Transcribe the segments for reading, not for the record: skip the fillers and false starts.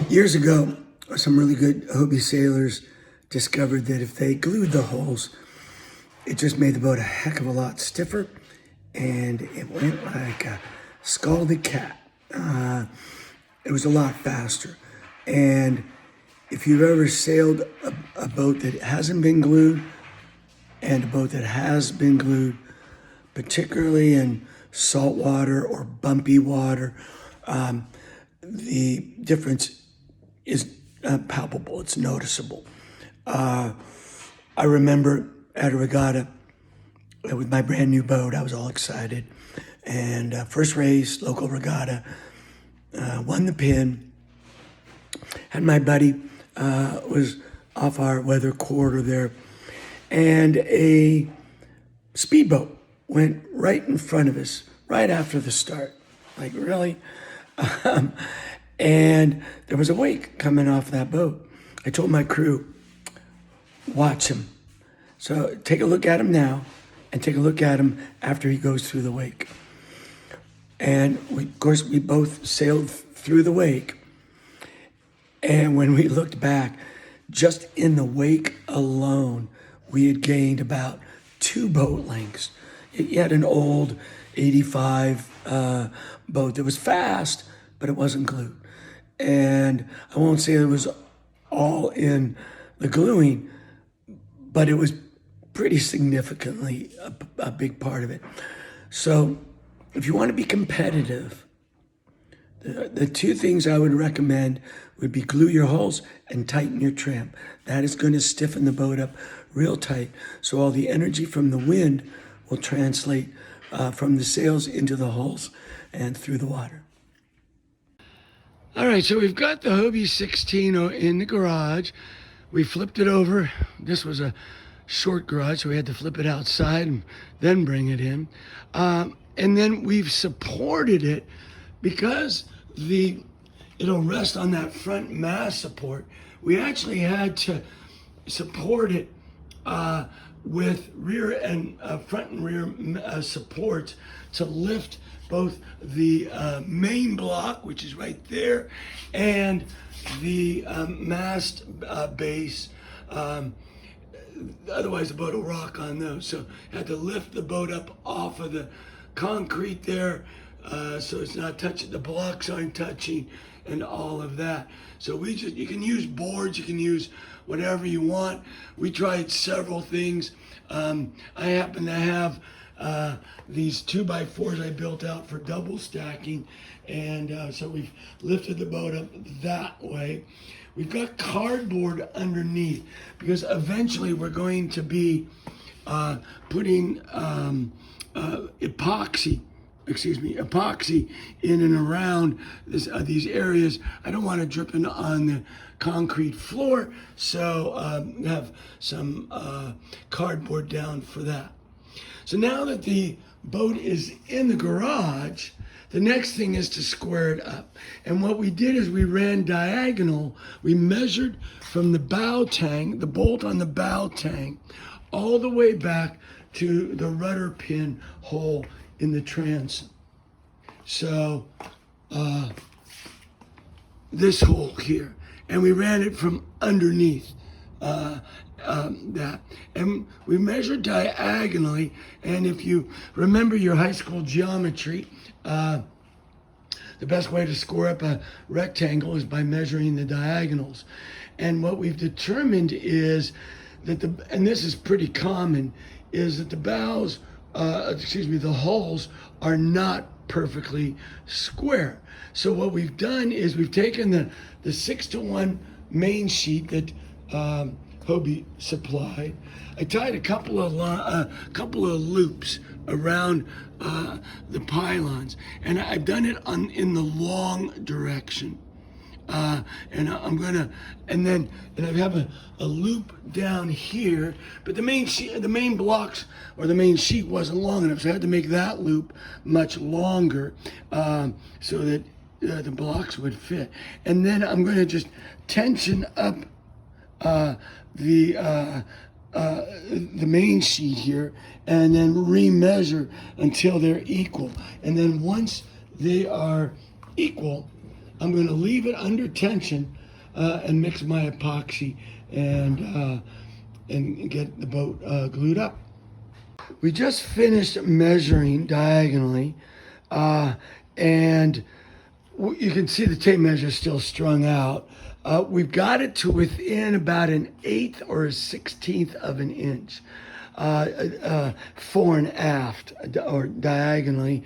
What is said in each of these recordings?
Years ago, some really good Hobie sailors discovered that if they glued the holes, it just made the boat a heck of a lot stiffer, and it went like a scalded cat. It was a lot faster. And if you've ever sailed a boat that hasn't been glued and a boat that has been glued, particularly in salt water or bumpy water, the difference is palpable. It's noticeable. I remember at a regatta with my brand new boat, I was all excited. And first race, local regatta, won the pin. And my buddy was off our weather quarter there. And a speedboat went right in front of us, right after the start. Like, really? And there was a wake coming off that boat. I told my crew, watch him. So take a look at him now and take a look at him after he goes through the wake. And of course, we both sailed through the wake. And when we looked back, just in the wake alone, we had gained about 2 boat lengths. He had an old 85 boat that was fast, but it wasn't glued. And I won't say it was all in the gluing, but it was pretty significantly a big part of it. So if you want to be competitive, the 2 things I would recommend would be glue your holes and tighten your trim. That is going to stiffen the boat up real tight, so all the energy from the wind will translate from the sails into the holes and through the water. All right, so we've got the Hobie 16 in the garage. We flipped it over. This was a short garage, so we had to flip it outside and then bring it in. And then we've supported it because it'll rest on that front mast support. We actually had to support it with rear and front and rear supports to lift both the main block, which is right there, and the mast base. Otherwise the boat will rock on those. So had to lift the boat up off of the concrete there, so it's not touching, the blocks aren't touching and all of that. So you can use boards, you can use whatever you want. We tried several things. I happen to have these 2x4s I built out for double stacking, and so we've lifted the boat up that way. We've got cardboard underneath because eventually we're going to be putting epoxy in and around these areas. I don't want it dripping on the concrete floor, so have some cardboard down for that. So now that the boat is in the garage, the next thing is to square it up. And what we did is we ran diagonal. We measured from the bow tang, the bolt on the bow tang, all the way back to the rudder pin hole in the transom. So this hole here, and we ran it from underneath that, and we measured diagonally. And if you remember your high school geometry, the best way to square up a rectangle is by measuring the diagonals. And what we've determined is that and this is pretty common, is that the bows, the hulls are not perfectly square. So what we've done is we've taken the 6-to-1 main sheet that Hobie supplied. I tied a couple of loops around the pylons, and I've done it in the long direction. And I have a loop down here, but the main blocks or the main sheet wasn't long enough, so I had to make that loop much longer so that the blocks would fit. And then I'm going to just tension up the main sheet here, and then remeasure until they're equal. And then once they are equal, I'm going to leave it under tension and mix my epoxy and get the boat glued up. We just finished measuring diagonally, and you can see the tape measure is still strung out. We've got it to within about an 1/8 or a 1/16 of an inch, fore and aft or diagonally.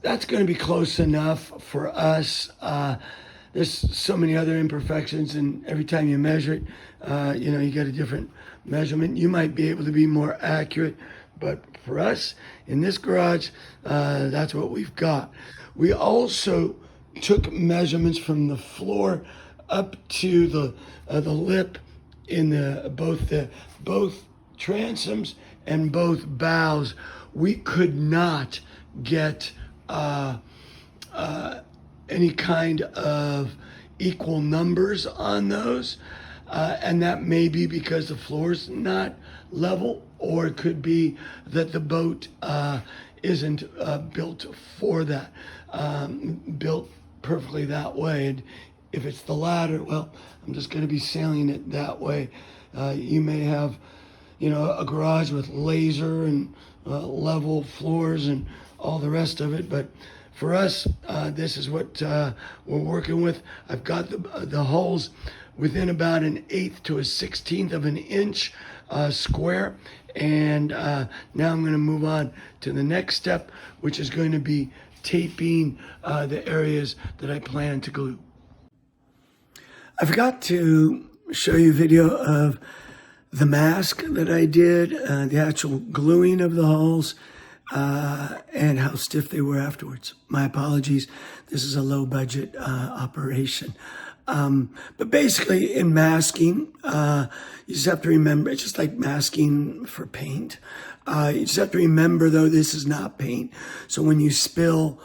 That's going to be close enough for us. There's so many other imperfections, and every time you measure it, you get a different measurement. You might be able to be more accurate, but for us in this garage, that's what we've got. We also took measurements from the floor up to the lip in both transoms and both bows. We could not get any kind of equal numbers on those, and that may be because the floor's not level, or it could be that the boat isn't built for that, built perfectly that way. And if it's the latter, well, I'm just going to be sailing it that way. You may have, a garage with laser and level floors and all the rest of it, but for us, this is what we're working with. I've got the holes within about an 1/8 to a 1/16 of an inch square, and now I'm going to move on to the next step, which is going to be taping the areas that I plan to glue. I forgot to show you a video of the mask that I did, the actual gluing of the holes, and how stiff they were afterwards. My apologies. This is a low budget operation. But basically in masking, you just have to remember, it's just like masking for paint. You just have to remember though, this is not paint. So when you spill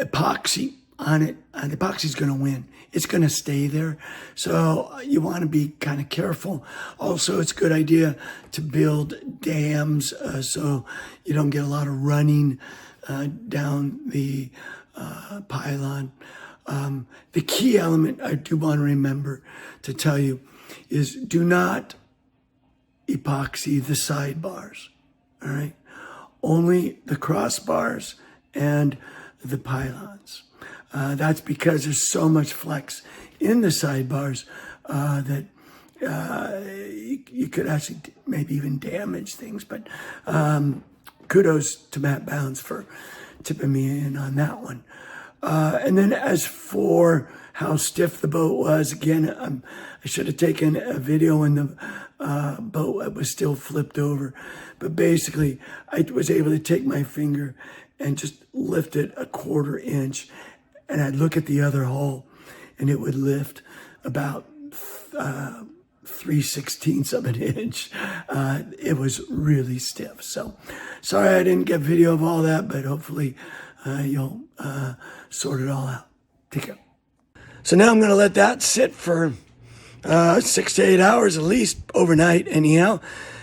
epoxy on it, the epoxy's gonna win. It's gonna stay there. So you wanna be kind of careful. Also, it's a good idea to build dams so you don't get a lot of running down the pylon. The key element I do want to remember to tell you is do not epoxy the sidebars, all right? Only the crossbars and the pylons. That's because there's so much flex in the sidebars that you could actually maybe even damage things, but kudos to Matt Bounds for tipping me in on that one. And then as for how stiff the boat was, again, I should have taken a video when the boat was still flipped over. But basically, I was able to take my finger and just lift it a 1/4 inch. And I'd look at the other hole, and it would lift about 3/16 of an inch. It was really stiff. So sorry I didn't get video of all that, but hopefully you'll sort it all out. Take care. So now I'm going to let that sit for 6 to 8 hours at least, overnight anyhow,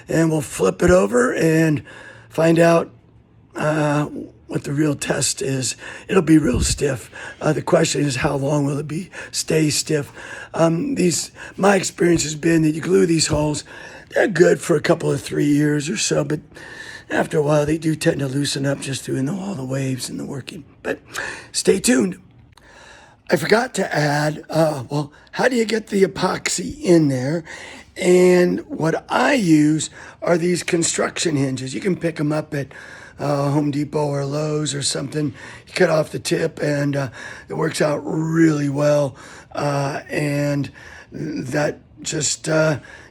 and we'll flip it over and find out what the real test is. It'll be real stiff. The question is, how long will it stay stiff? My experience has been that you glue these holes, they're good for a couple of 3 years or so, but after a while they do tend to loosen up just doing all the waves and the working. But stay tuned. I forgot to add, how do you get the epoxy in there? And what I use are these construction hinges. You can pick them up at Home Depot or Lowe's or something. You cut off the tip and it works out really well. And that just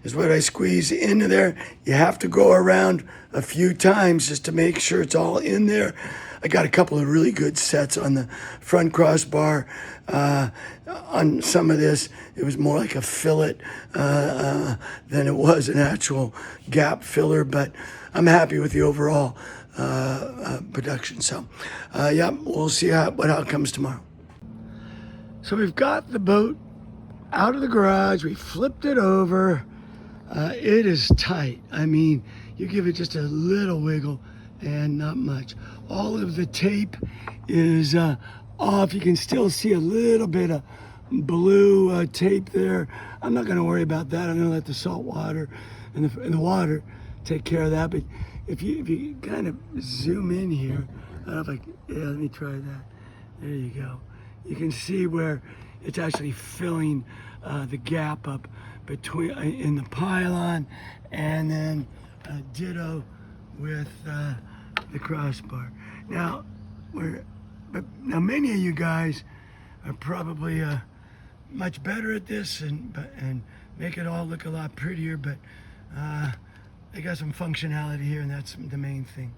is what I squeeze into there. You have to go around a few times just to make sure it's all in there. I got a couple of really good sets on the front crossbar. On some of this, it was more like a fillet than it was an actual gap filler, but I'm happy with the overall production. So, yeah, we'll see what outcomes tomorrow. So we've got the boat out of the garage. We flipped it over. It is tight. I mean, you give it just a little wiggle and not much. All of the tape is off. You can still see a little bit of blue tape there. I'm not going to worry about that. I'm going to let the salt water and the water take care of that. But if you kind of zoom in here, I don't know if yeah, let me try that. There you go. You can see where it's actually filling the gap up between in the pylon, and then ditto with the crossbar. Now, now many of you guys are probably much better at this and make it all look a lot prettier, but they got some functionality here, and that's the main thing.